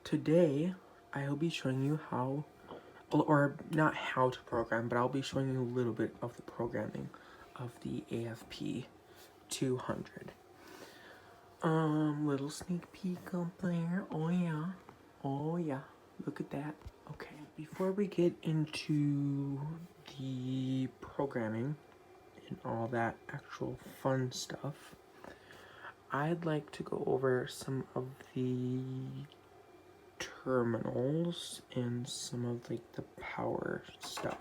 Today I'll be showing you how, or not how to program, but I'll be showing you a little bit of the programming of the AFP-200. Little sneak peek up there. Oh yeah, look at that. Okay, before we get into the programming and all that actual fun stuff, I'd like to go over some of the terminals and some of like the power stuff.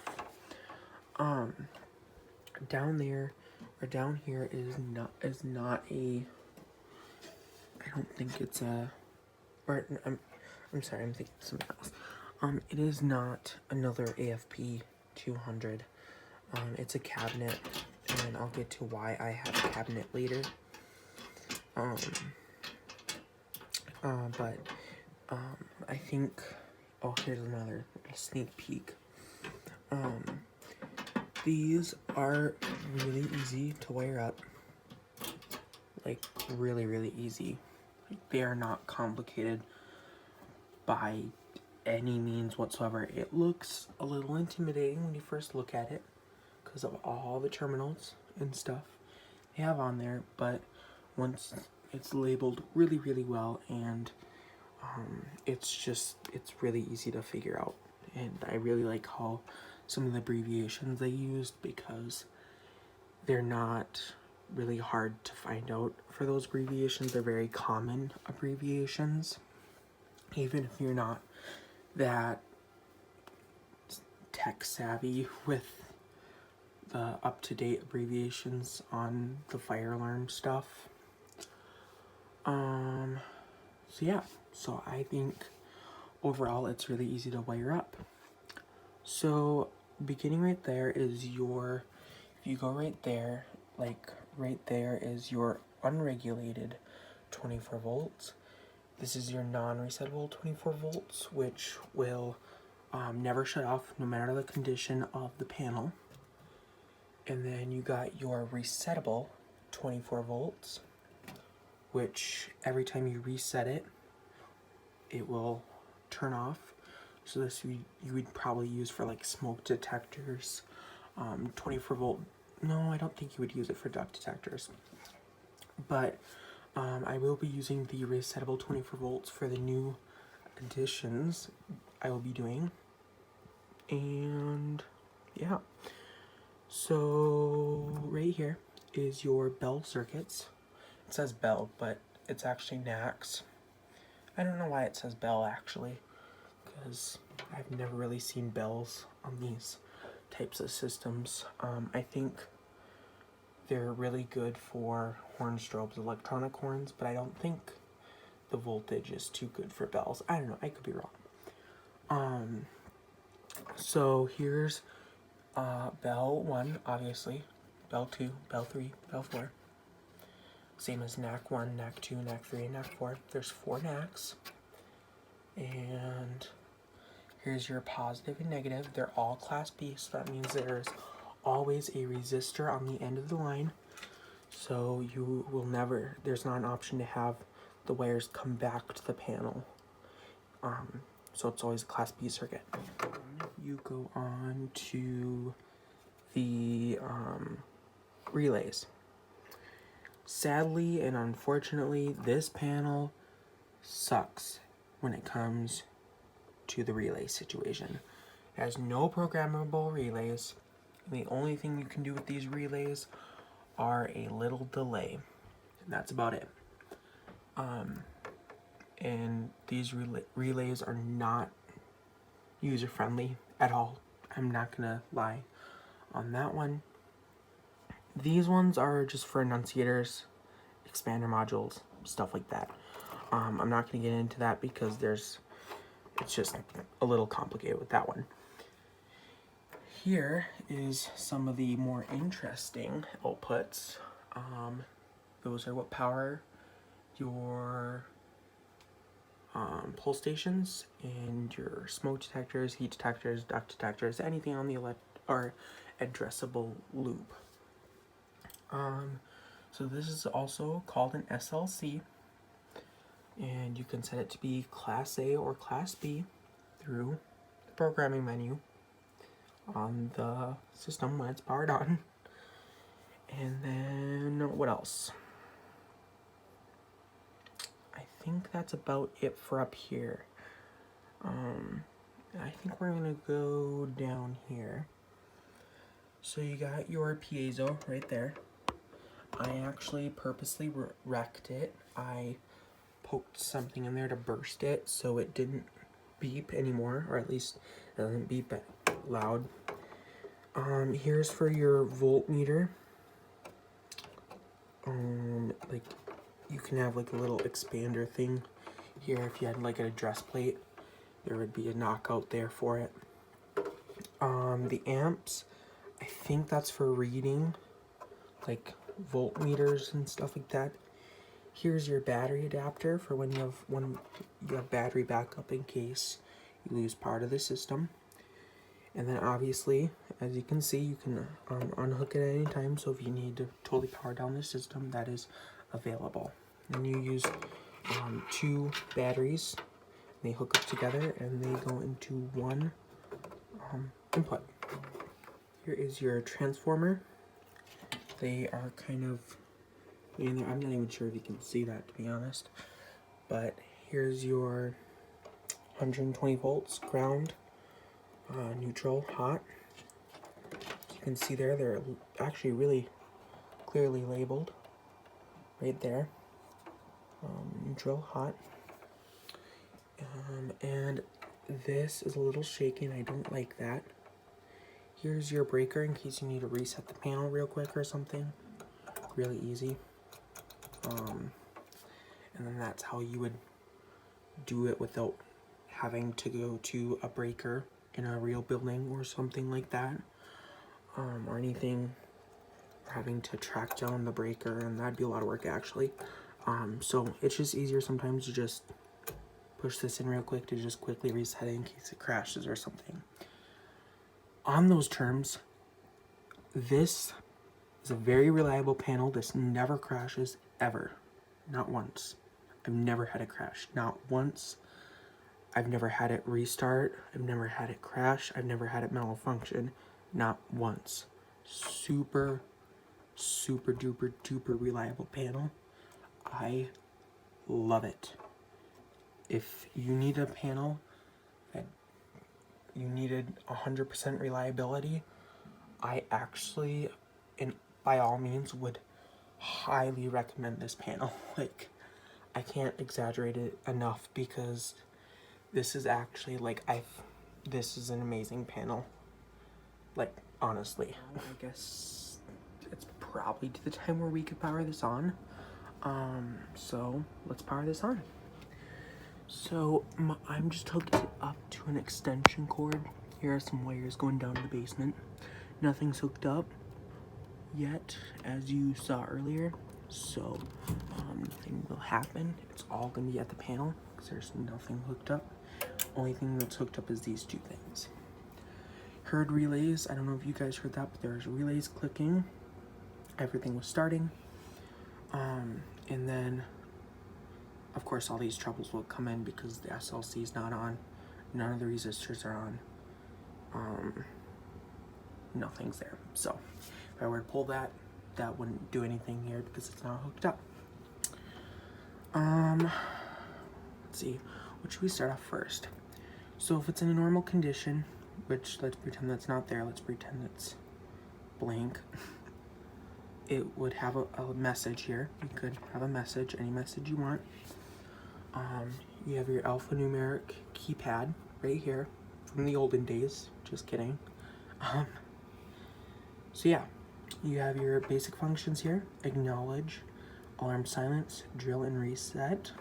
Down there or down here is not a, I don't think it's a, or I'm sorry, I'm thinking of something else. It is not another AFP-200. It's a cabinet, and I'll get to why I have a cabinet later. I think, oh, here's another sneak peek. These are really easy to wire up. Like, really easy. They are not complicated by any means whatsoever. It looks a little intimidating when you first look at it because of all the terminals and stuff they have on there, but once it's labeled really well, and it's really easy to figure out. And I really like how some of the abbreviations they used, because they're not really hard to find out for those abbreviations. They're very common abbreviations, even if you're not that tech savvy with the up-to-date abbreviations on the fire alarm stuff. So yeah, so I think overall it's really easy to wire up. So beginning right there is your, if you go right there, like right there is your unregulated 24 volts. This is your non-resettable 24 volts, which will never shut off no matter the condition of the panel. And then you got your resettable 24 volts, which every time you reset it, it will turn off. So this you would probably use for like smoke detectors. 24 volt, no, I don't think you would use it for duct detectors. But I will be using the resettable 24 volts for the new additions I will be doing. And yeah, so right here is your Bell circuits. It says Bell, but it's actually NACS. I don't know why it says Bell actually, because I've never really seen bells on these types of systems. I think they're really good for horn strobes, electronic horns, but I don't think the voltage is too good for bells. I don't know, I could be wrong. So here's Bell 1, obviously, Bell 2, Bell 3, Bell 4. Same as NAC 1, NAC 2, NAC 3, and NAC 4. There's 4 NACs. And here's your positive and negative. They're all class B, so that means there's always a resistor on the end of the line. So you will never, there's not an option to have the wires come back to the panel. So it's always a class B circuit. You go on to the relays. Sadly and unfortunately, this panel sucks when it comes to the relay situation. It has no programmable relays. And the only thing you can do with these relays are a little delay. And that's about it. And these relays are not user-friendly at all. I'm not gonna lie on that one. These ones are just for enunciators, expander modules, stuff like that. I'm not going to get into that because it's just a little complicated with that one. Here is some of the more interesting outputs. Those are what power your pull stations and your smoke detectors, heat detectors, duct detectors, anything on the addressable loop. So this is also called an SLC. and you can set it to be Class A or Class B through the programming menu on the system when it's powered on. And then what else? I think that's about it for up here. I think we're gonna go down here. So you got your piezo right there. I actually purposely wrecked it. I poked something in there to burst it so it didn't beep anymore, or at least it doesn't beep loud. Here's for your voltmeter. Like you can have like a little expander thing here. If you had like an address plate, there would be a knockout there for it. The amps, I think that's for reading like voltmeters and stuff like that. Here's your battery adapter for when you have battery backup in case you lose part of the system. And then obviously, as you can see, you can unhook it at any time. So if you need to totally power down the system, that is available. And you use 2 batteries. They hook up together and they go into one input. Here is your transformer. They are kind of, I'm not even sure if you can see that, to be honest. But here's your 120 volts ground, neutral, hot. You can see there, they're actually really clearly labeled right there. Neutral, hot. And this is a little shaky and I don't like that. Here's your breaker in case you need to reset the panel real quick or something. Really easy. And then that's how you would do it without having to go to a breaker in a real building or something like that. Or anything, having to track down the breaker, and that'd be a lot of work actually. So it's just easier sometimes to just push this in real quick to just quickly reset it in case it crashes or something. On those terms, this is a very reliable panel. This never crashes ever, not once. I've never had it crash, not once. I've never had it restart. I've never had it crash. I've never had it malfunction, not once. Super, super duper duper reliable panel. I love it. If you need a panel that you needed 100% reliability, I actually, by all means, would highly recommend this panel. Like, I can't exaggerate it enough because this is actually this is an amazing panel. Like, honestly. I guess it's probably to the time where we could power this on. So let's power this on. So I'm just hooked up to an extension cord. Here are some wires going down to the basement. Nothing's hooked up yet, as you saw earlier. So nothing will happen. It's all gonna be at the panel because there's nothing hooked up. Only thing that's hooked up is these 2 things. Heard relays. I don't know if you guys heard that, but there's relays clicking. Everything was starting. And then of course all these troubles will come in because the SLC is not on. None of the resistors are on. Nothing's there. So if I were to pull that, that wouldn't do anything here because it's not hooked up. Let's see, what should we start off first? So if it's in a normal condition, which let's pretend that's not there, let's pretend it's blank. It would have a message here. You could have a message, any message you want. You have your alphanumeric keypad right here from the olden days. Just kidding. So yeah, you have your basic functions here: acknowledge, alarm silence, drill and reset.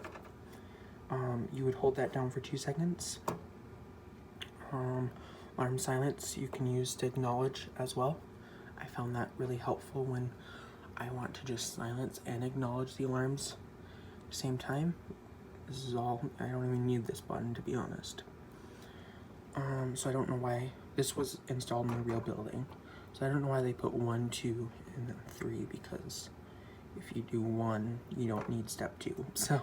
You would hold that down for 2 seconds. Alarm silence you can use to acknowledge as well. I found that really helpful when I want to just silence and acknowledge the alarms at the same time. This is all, I don't even need this button, to be honest. So I don't know why, this was installed in a real building, so I don't know why they put 1, 2, and then 3, because if you do 1, you don't need step 2. So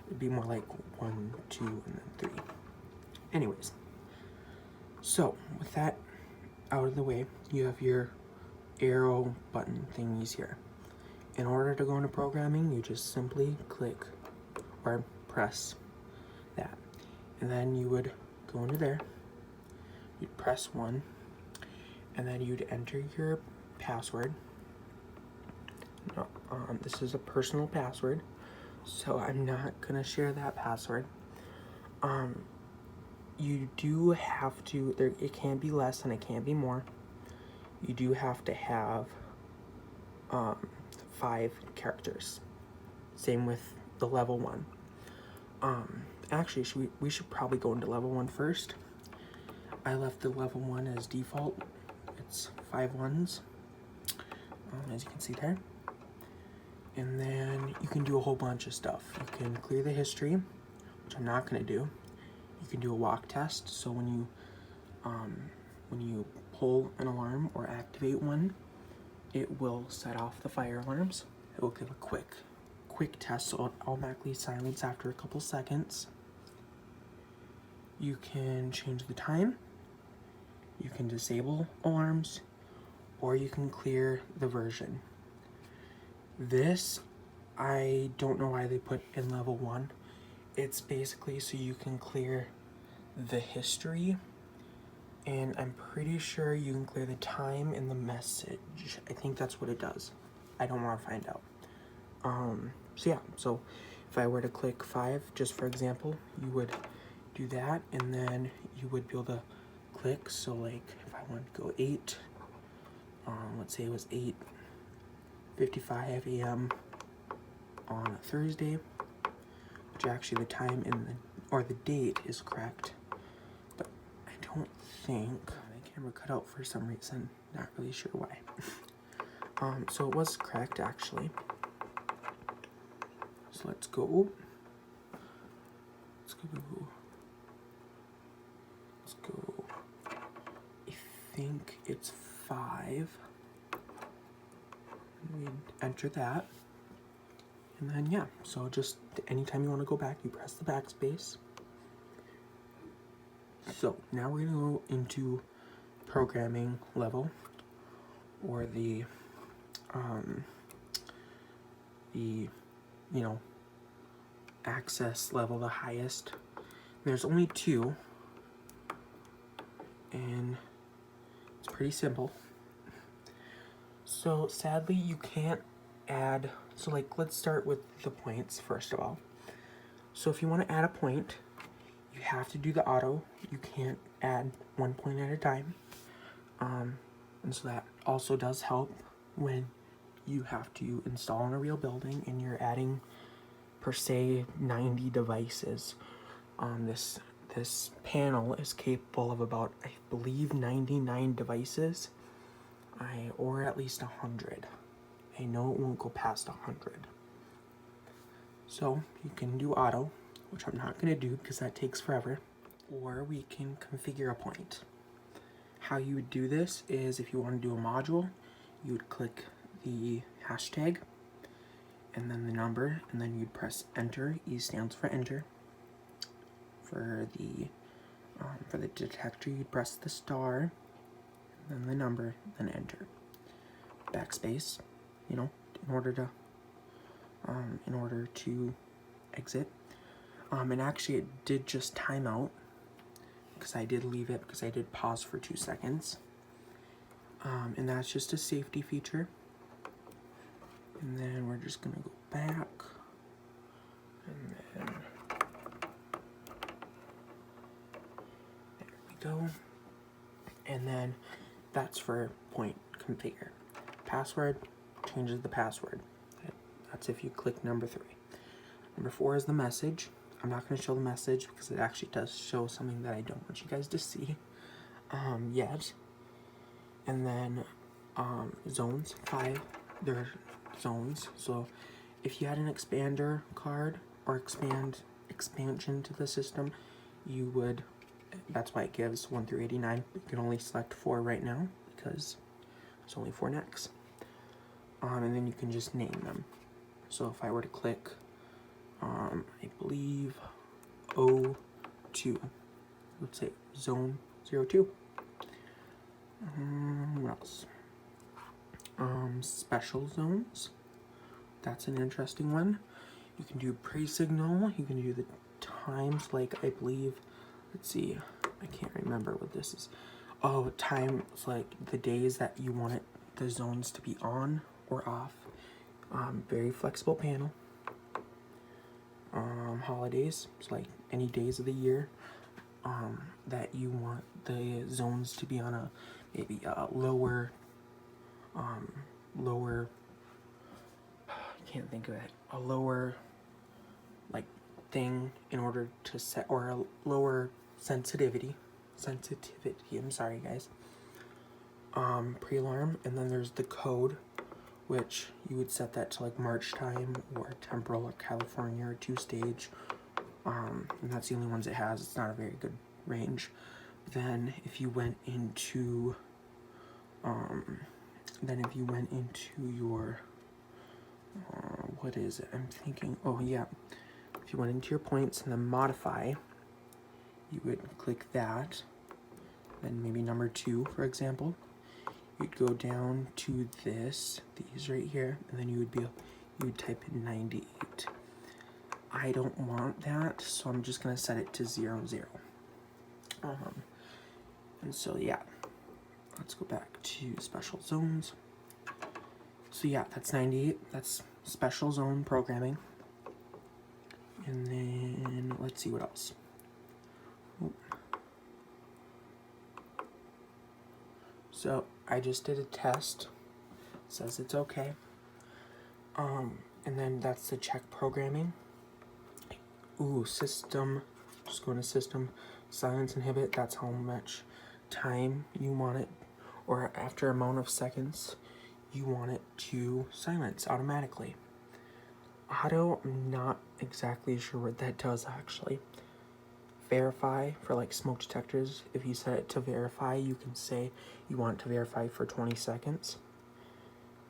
it'd be more like 1, 2, and then 3. Anyways, so with that out of the way, you have your arrow button thingies here. In order to go into programming, you just simply click or press that. And then you would go into there, you'd press 1, and then you'd enter your password. No, this is a personal password, so I'm not gonna share that password. You do have to, it can be less and it can be more. You do have to have 5 characters. Same with the level 1. Actually, we should probably go into level 1 first. I left the level 1 as default. It's 5 ones, as you can see there. And then you can do a whole bunch of stuff. You can clear the history, which I'm not gonna do. You can do a walk test, so when you pull an alarm or activate one, it will set off the fire alarms. It will give a quick test, so it'll automatically silence after a couple seconds. You can change the time, you can disable alarms, or you can clear the version. This, I don't know why they put in level 1. It's basically so you can clear the history, and I'm pretty sure you can clear the time in the message. I think that's what it does. I don't want to find out. So yeah, so if I were to click 5, just for example, you would do that, and then you would be able to click. So like if I wanted to go 8, let's say it was 8:55 a.m. on a Thursday, which actually the time or the date is correct, but I don't think the camera cut out for some reason. Not really sure why. So it was correct actually. So let's go. I think it's 5. We enter that. And then yeah, so just anytime you want to go back, you press the backspace. So now we're gonna go into programming level, or the access level, the highest. There's only 2, and it's pretty simple. So sadly you can't add, so like let's start with the points first of all. So if you want to add a point, you have to do the auto. You can't add 1 point at a time. And so that also does help when you have to install in a real building and you're adding per se 90 devices. This panel is capable of about, I believe, 99 devices, or at least 100. I know it won't go past 100. So you can do auto, which I'm not going to do because that takes forever, or we can configure a point. How you would do this is, if you want to do a module, you would click the hashtag and then the number, and then you'd press enter. E stands for enter. For the detector, you'd press the star, then the number, then enter. Backspace, in order to exit. And actually it did just time out, because I did leave it, because I did pause for 2 seconds. And that's just a safety feature. And then we're just gonna go back, and then there we go. And then that's for point configure. Password changes the password. That's if you click number 3. Number 4 is the message. I'm not going to show the message because it actually does show something that I don't want you guys to see yet. And then zones, 5. They're zones. So if you had an expander card or expansion to the system, you would, that's why it gives 1 through 89. You can only select 4 right now because there's only 4 necks. And then you can just name them. So if I were to click, I believe O2, let's say zone 02. What else? Special zones. That's an interesting one. You can do pre-signal. You can do the times, like I believe, let's see, I can't remember what this is. Oh, times like the days that you want the zones to be on or off. Very flexible panel. Holidays, so like any days of the year that you want the zones to be on a maybe a lower, I can't think of it, a lower like thing in order to set, or a lower sensitivity, I'm sorry guys. Pre-alarm, and then there's the code, which you would set that to like March time or temporal or California or 2-stage. And that's the only ones it has. It's not a very good range. Then if you went into your what is it? I'm thinking, oh yeah. If you went into your points and then modify, you would click that. Then maybe number 2, for example. You'd go down to these right here, and then you would type in 98. I don't want that, so I'm just gonna set it to 00. And so yeah, let's go back to special zones. So yeah, that's 98. That's special zone programming. And then let's see what else. So I just did a test. It says it's okay. And then that's the check programming. Ooh, system. Just go to system, silence inhibit. That's how much time you want it, or after amount of seconds you want it to silence automatically. Auto, I'm not exactly sure what that does actually. Verify for like smoke detectors. If you set it to verify, you can say you want it to verify for 20 seconds.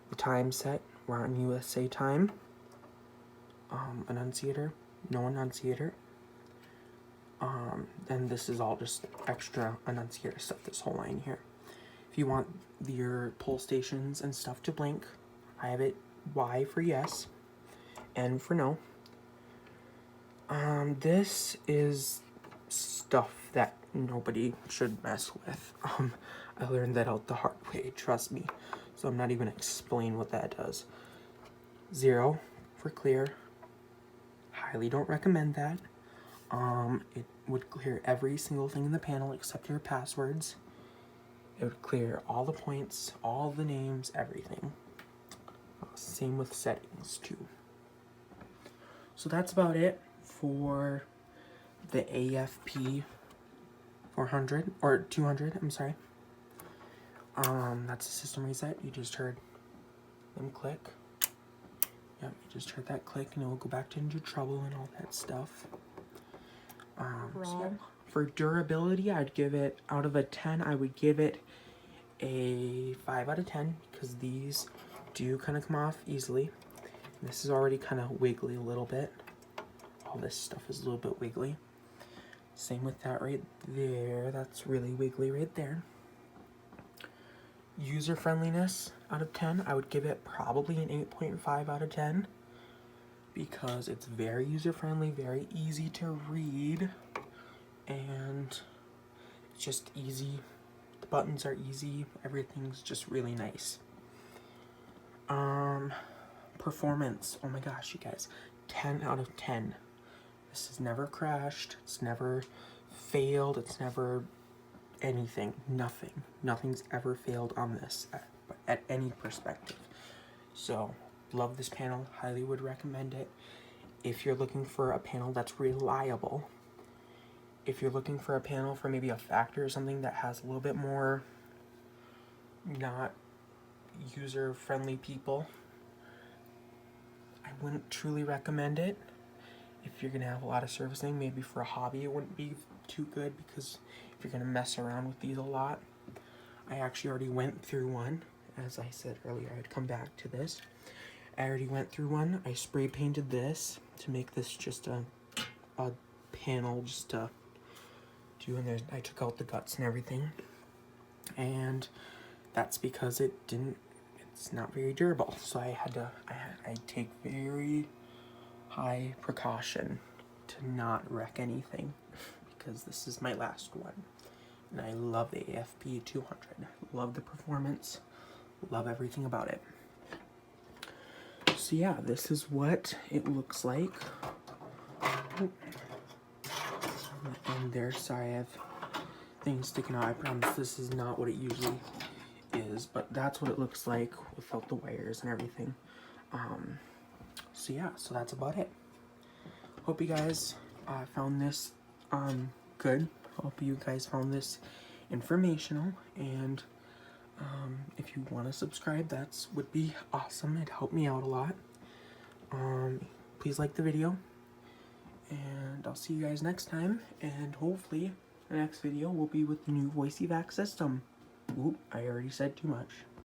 The time set, we're on USA time. Annunciator, no annunciator. And this is all just extra annunciator stuff, this whole line here. If you want your pull stations and stuff to blink, I have it Y for yes, N for no. This is stuff that nobody should mess with. I learned that out the hard way, trust me. So I'm not even gonna explain what that does. 0 for clear. Highly don't recommend that. It would clear every single thing in the panel except your passwords. It would clear all the points, all the names, everything. Same with settings too. So that's about it for the AFP-400 or 200. I'm sorry. That's a system reset. You just heard them click. Yep, you just heard that click, and it will go back into trouble and all that stuff. So yeah. For durability, I'd give it, out of a 10, I would give it a 5 out of 10, because these do kind of come off easily. This is already kind of wiggly a little bit. All this stuff is a little bit wiggly. Same with that right there. That's really wiggly right there. User friendliness, out of 10, I would give it probably an 8.5 out of 10. Because it's very user-friendly, very easy to read, and it's just easy. The buttons are easy, everything's just really nice. Performance, oh my gosh, you guys, 10 out of 10. This has never crashed, it's never failed, it's never anything, nothing's ever failed on this at any perspective. So love this panel, highly would recommend it. If you're looking for a panel that's reliable, if you're looking for a panel for maybe a factor or something that has a little bit more not user-friendly people, I wouldn't truly recommend it. If you're gonna have a lot of servicing, maybe for a hobby, it wouldn't be too good, because if you're gonna mess around with these a lot, I actually already went through one. As I said earlier, I'd come back to this. I already went through one. I spray painted this to make this just a panel just to do, and I took out the guts and everything. And that's because it's not very durable. So I take very high precaution to not wreck anything, because this is my last one. And I love the AFP-200. Love the performance. Love everything about it. So yeah, this is what it looks like. Oh. And there, sorry, I have things sticking out. I promise this is not what it usually is, but that's what it looks like without the wires and everything. So yeah, so that's about it. Hope you guys found this good. Hope you guys found this informational, and if you want to subscribe, that would be awesome. It'd help me out a lot. Please like the video, and I'll see you guys next time, and hopefully the next video will be with the new voice evac system. Oop, I already said too much.